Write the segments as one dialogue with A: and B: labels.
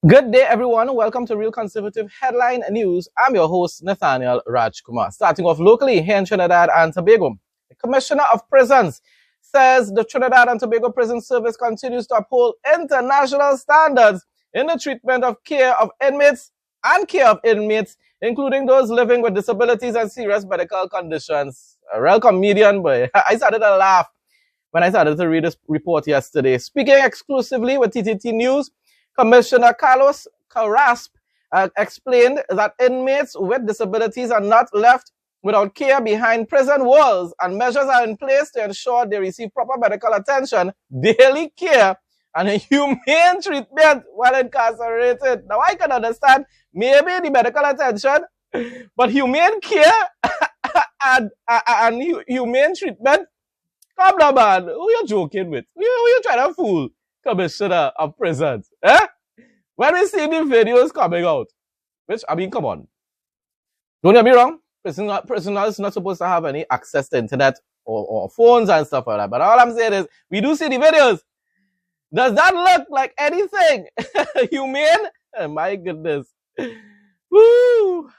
A: Good day, everyone. Welcome to Real Conservative Headline News. I'm your host, Nathaniel Rajkumar. Starting off locally here in Trinidad and Tobago, the Commissioner of Prisons says the Trinidad and Tobago Prison Service continues to uphold international standards in the treatment of care of inmates and care of inmates, including those living with disabilities and serious medical conditions. A real comedian, but I started to laugh when I started to read this report yesterday. Speaking exclusively with TTT News, Commissioner Carlos Carrasp explained that inmates with disabilities are not left without care behind prison walls, and measures are in place to ensure they receive proper medical attention, daily care, and humane treatment while incarcerated. Now, I can understand maybe the medical attention, but humane care and humane treatment, come now, man. Who you joking with? Who you trying to fool? Commissioner of Prisons. When we see the videos coming out, which, I mean, come on. Don't get me wrong. Prisoners not supposed to have any access to internet or phones and stuff like that. But all I'm saying is, we do see the videos. Does that look like anything humane? Oh, my goodness. Woo!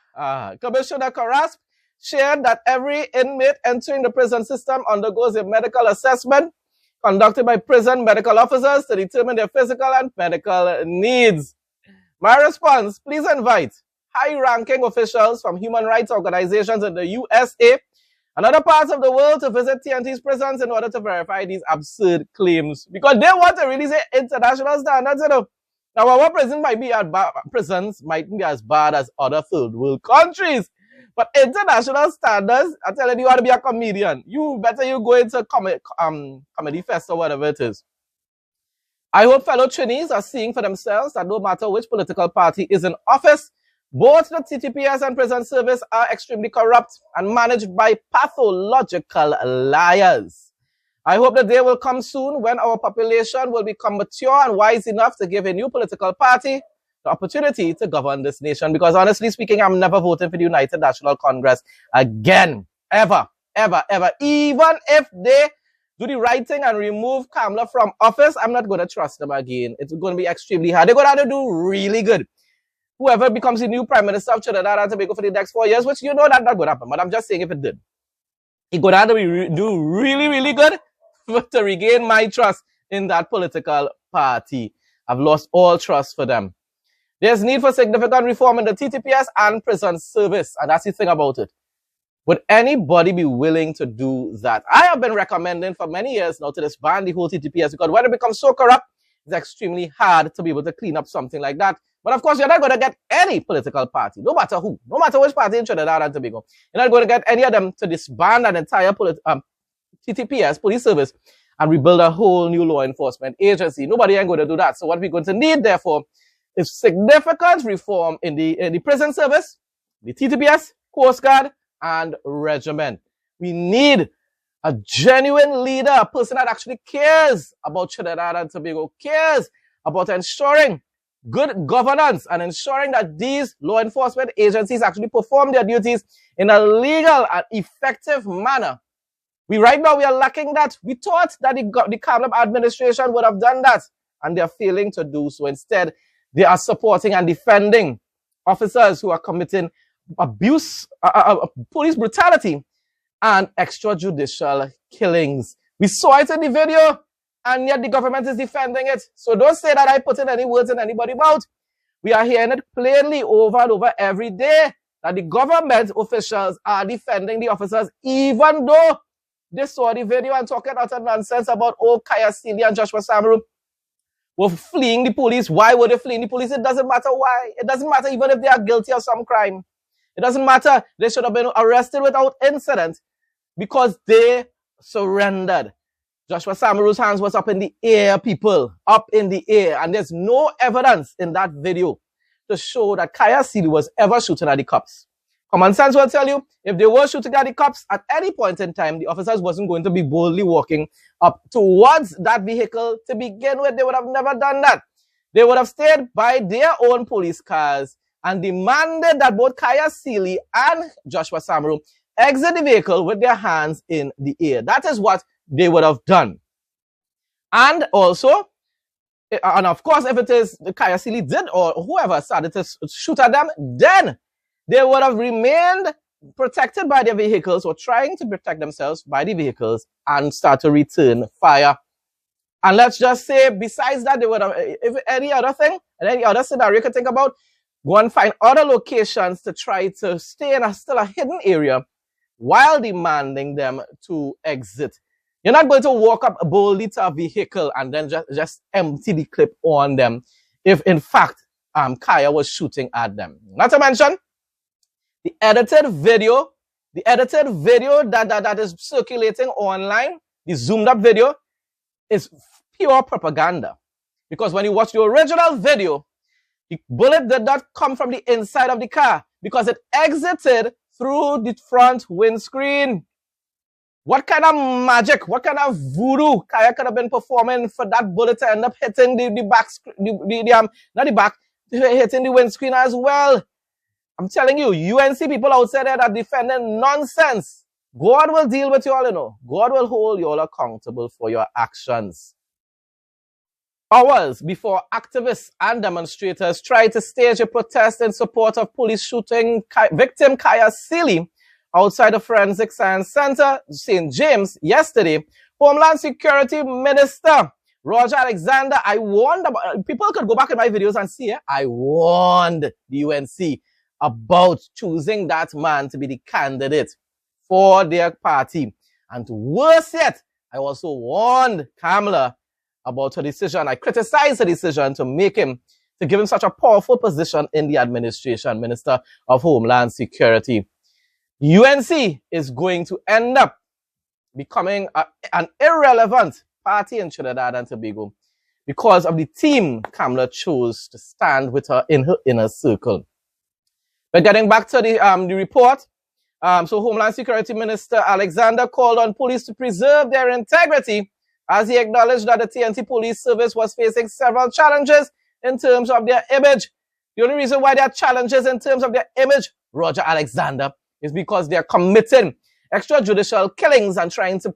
A: Commissioner Carrasp shared that every inmate entering the prison system undergoes a medical assessment conducted by prison medical officers to determine their physical and medical needs. My response, please invite high-ranking officials from human rights organizations in the USA and other parts of the world to visit TNT's prisons in order to verify these absurd claims. Because they want to really say international standards, you know. Now, our prisons might be as bad as other third world countries. But international standards, I'm telling you, you want to be a comedian. You better you go into comedy fest or whatever it is. I hope fellow Trinis are seeing for themselves that no matter which political party is in office, both the TTPS and prison service are extremely corrupt and managed by pathological liars. I hope the day will come soon when our population will become mature and wise enough to give a new political party the opportunity to govern this nation. Because honestly speaking, I'm never voting for the United National Congress again. Ever, ever, ever. Even if they do the right thing and remove Kamala from office, I'm not going to trust them again. It's going to be extremely hard. They're going to have to do really good. Whoever becomes the new Prime Minister of Trinidad and Tobago for the next 4 years, which you know that not going to happen, but I'm just saying if it did, he's going to have to do really, really good to regain my trust in that political party. I've lost all trust for them. There's need for significant reform in the TTPS and prison service, and that's the thing about it. Would anybody be willing to do that? I have been recommending for many years now to disband the whole TTPS because when it becomes so corrupt, it's extremely hard to be able to clean up something like that. But of course, you're not going to get any political party, no matter who, no matter which party in Trinidad and Tobago. You're not going to get any of them to disband an entire TTPS, police service, and rebuild a whole new law enforcement agency. Nobody ain't going to do that. So what we're going to need, therefore, is significant reform in the prison service, the TTPS, Coast Guard, and regiment. We need a genuine leader, a person that actually cares about Trinidad and Tobago, cares about ensuring good governance and ensuring that these law enforcement agencies actually perform their duties in a legal and effective manner. Right now, we are lacking that. We thought that the Kamala administration would have done that, and they are failing to do so. Instead, they are supporting and defending officers who are committing abuse, police brutality, and extrajudicial killings. We saw it in the video, and yet the government is defending it. So don't say that I put in any words in anybody's mouth. We are hearing it plainly over and over every day that the government officials are defending the officers, even though they saw the video and talking utter nonsense about Kaya Sealy and Joshua Samaru were fleeing the police. Why were they fleeing the police? It doesn't matter why. It doesn't matter even if they are guilty of some crime. It doesn't matter. They should have been arrested without incident because they surrendered. Joshua Samaru's hands was up in the air, people. Up in the air. And there's no evidence in that video to show that Kaya Sealy was ever shooting at the cops. Common sense will tell you, if they were shooting at the cops at any point in time, the officers wasn't going to be boldly walking up towards that vehicle to begin with. They would have never done that. They would have stayed by their own police cars and demanded that both Kaya Sealy and Joshua Samaru exit the vehicle with their hands in the air. That is what they would have done. And also, And of course, if it is the Kaya Sealy did or whoever started to shoot at them, then they would have remained protected by their vehicles or trying to protect themselves by the vehicles and start to return fire. And let's just say, besides that, they would have, if any other thing, and any other scenario you can think about, go and find other locations to try to stay in still a hidden area while demanding them to exit. You're not going to walk up boldly to a vehicle and then just empty the clip on them if, in fact, Kaya was shooting at them. Not to mention, the edited video that is circulating online, the zoomed up video, is pure propaganda. Because when you watch the original video, the bullet did not come from the inside of the car because it exited through the front windscreen. What kind of magic, what kind of voodoo Kaya could have been performing for that bullet to end up hitting the back, not the back, hitting the windscreen as well? I'm telling you, UNC people outside there are defending nonsense. God will deal with you all, you know. God will hold you all accountable for your actions. Hours before activists and demonstrators tried to stage a protest in support of police shooting victim Kaya Sealy outside the Forensic Science Center, St. James, yesterday, Homeland Security Minister Roger Alexander, I warned about, people could go back in my videos and see it, I warned the UNC about choosing that man to be the candidate for their party. And worse yet, I also warned Kamala about her decision. I criticized her decision to give him such a powerful position in the administration, Minister of Homeland Security. UNC is going to end up becoming an irrelevant party in Trinidad and Tobago because of the team Kamala chose to stand with her in her inner circle. But getting back to the report, so Homeland Security Minister Alexander called on police to preserve their integrity as he acknowledged that the TNT Police Service was facing several challenges in terms of their image. The only reason why there are challenges in terms of their image, Roger Alexander, is because they're committing extrajudicial killings and trying to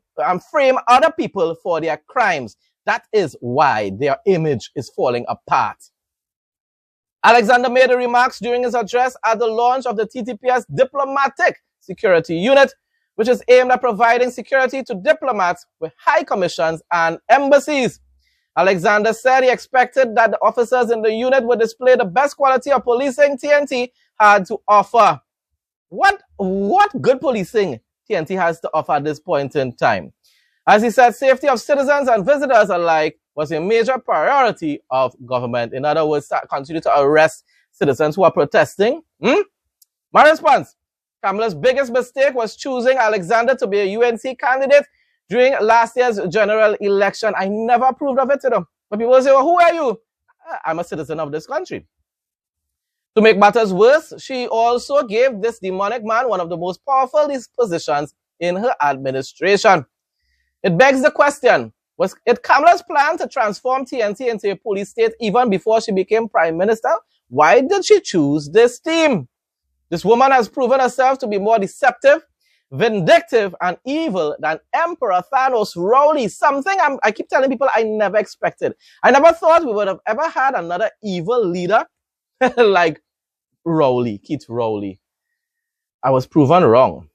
A: frame other people for their crimes. That is why their image is falling apart. Alexander made the remarks during his address at the launch of the TTPS Diplomatic Security Unit, which is aimed at providing security to diplomats with high commissions and embassies. Alexander said he expected that the officers in the unit would display the best quality of policing TNT had to offer. What good policing TNT has to offer at this point in time? As he said, safety of citizens and visitors alike was a major priority of government. In other words, continue to arrest citizens who are protesting. My response, Kamala's biggest mistake was choosing Alexander to be a UNC candidate during last year's general election. I never approved of it, you know. But people say, well, who are you? I'm a citizen of this country. To make matters worse, she also gave this demonic man one of the most powerful positions in her administration. It begs the question, was it Kamala's plan to transform TNT into a police state even before she became prime minister? Why did she choose this team? This woman has proven herself to be more deceptive, vindictive, and evil than Emperor Thanos Rowley, something I keep telling people I never expected. I never thought we would have ever had another evil leader like Rowley, Keith Rowley. I was proven wrong.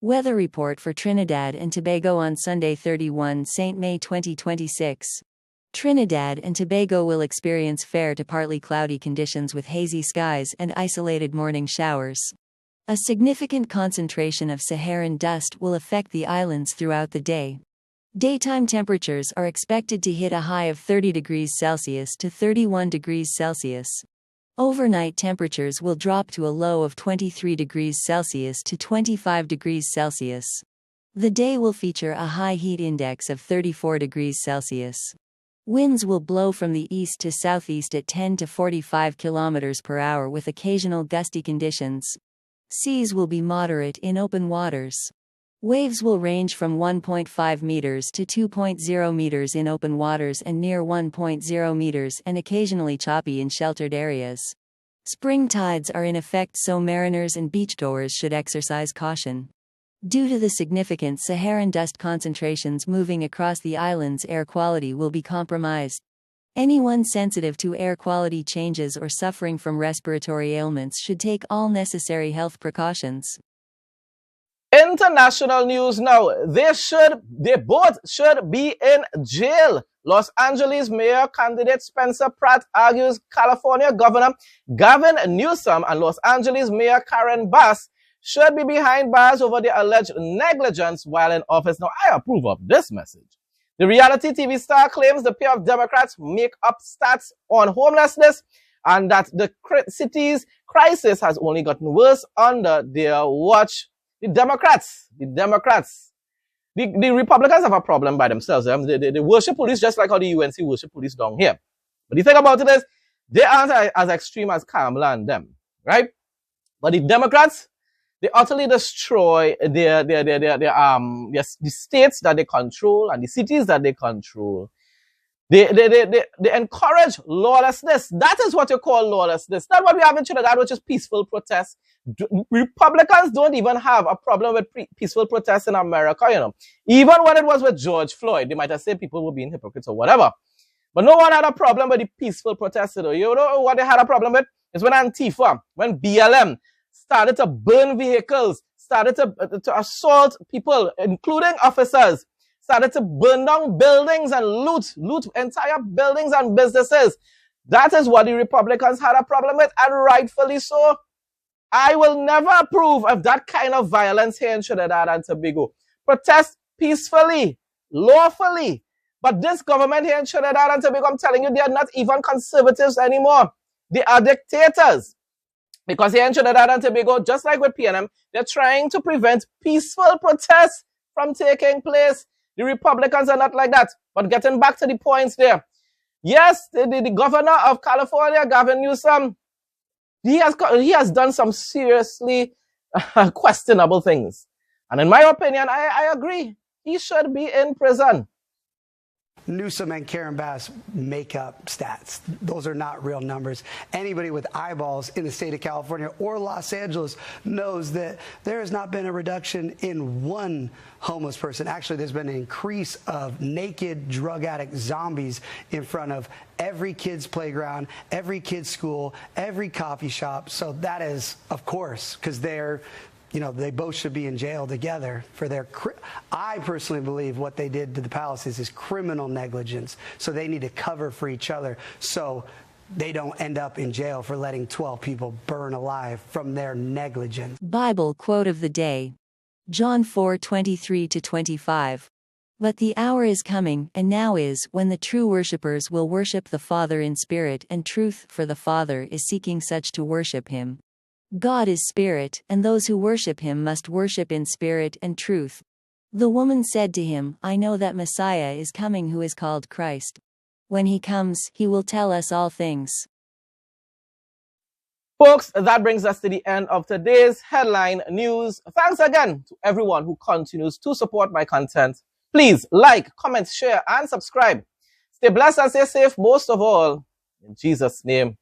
B: Weather report for Trinidad and Tobago on Sunday 31 St. May 2026. Trinidad and Tobago will experience fair to partly cloudy conditions with hazy skies and isolated morning showers. A significant concentration of Saharan dust will affect the islands throughout the day. Daytime temperatures are expected to hit a high of 30 degrees Celsius to 31 degrees Celsius. Overnight temperatures will drop to a low of 23 degrees Celsius to 25 degrees Celsius. The day will feature a high heat index of 34 degrees Celsius. Winds will blow from the east to southeast at 10 to 45 kilometers per hour with occasional gusty conditions. Seas will be moderate in open waters. Waves will range from 1.5 meters to 2.0 meters in open waters and near 1.0 meters and occasionally choppy in sheltered areas. Spring tides are in effect, so mariners and beachgoers should exercise caution. Due to the significant Saharan dust concentrations moving across the islands, air quality will be compromised. Anyone sensitive to air quality changes or suffering from respiratory ailments should take all necessary health precautions.
A: International news now. They both should be in jail. Los Angeles Mayor candidate Spencer Pratt argues California Governor Gavin Newsom and Los Angeles Mayor Karen Bass should be behind bars over their alleged negligence while in office. Now, I approve of this message. The reality TV star claims the pair of Democrats make up stats on homelessness and that the city's crisis has only gotten worse under their watch. The Republicans have a problem by themselves. They worship police just like how the UNC worship police down here. But the thing about it is, they aren't as extreme as Kamala and them, right? But the Democrats, they utterly destroy the states that they control and the cities that they control. They encourage lawlessness. That is what you call lawlessness. Not what we have in Trinidad, which is peaceful protest. Republicans don't even have a problem with peaceful protests in America, you know. Even when it was with George Floyd, they might have said people were being hypocrites or whatever. But no one had a problem with the peaceful protests. You know what they had a problem with? Is when Antifa, when BLM started to burn vehicles, started to assault people, including officers, started to burn down buildings and loot entire buildings and businesses. That is what the Republicans had a problem with, and rightfully so. I will never approve of that kind of violence here in Trinidad and Tobago. Protest peacefully, lawfully. But this government here in Trinidad and Tobago, I'm telling you, they are not even conservatives anymore. They are dictators. Because here in Trinidad and Tobago, just like with PNM, they're trying to prevent peaceful protests from taking place. The Republicans are not like that. But getting back to the points there. Yes, the governor of California, Gavin Newsom, he has done some seriously questionable things. And in my opinion, I agree. He should be in prison.
C: Newsom and Karen Bass make up stats. Those are not real numbers. Anybody with eyeballs in the state of California or Los Angeles knows that there has not been a reduction in one homeless person. Actually, there's been an increase of naked drug addict zombies in front of every kid's playground, every kid's school, every coffee shop. So that is, of course, because they both should be in jail together for their. I personally believe what they did to the Palisades is criminal negligence. So they need to cover for each other so they don't end up in jail for letting 12 people burn alive from their negligence.
B: Bible quote of the day. John 4:23-25. But the hour is coming, and now is, when the true worshippers will worship the Father in spirit and truth, for the Father is seeking such to worship him. God is spirit, and those who worship him must worship in spirit and truth. The woman said to him, I know that Messiah is coming, who is called Christ. When he comes, he will tell us all things.
A: Folks, that brings us to the end of today's headline news. Thanks again to everyone who continues to support my content. Please like, comment, share, and subscribe. Stay blessed and stay safe, most of all. In Jesus' name.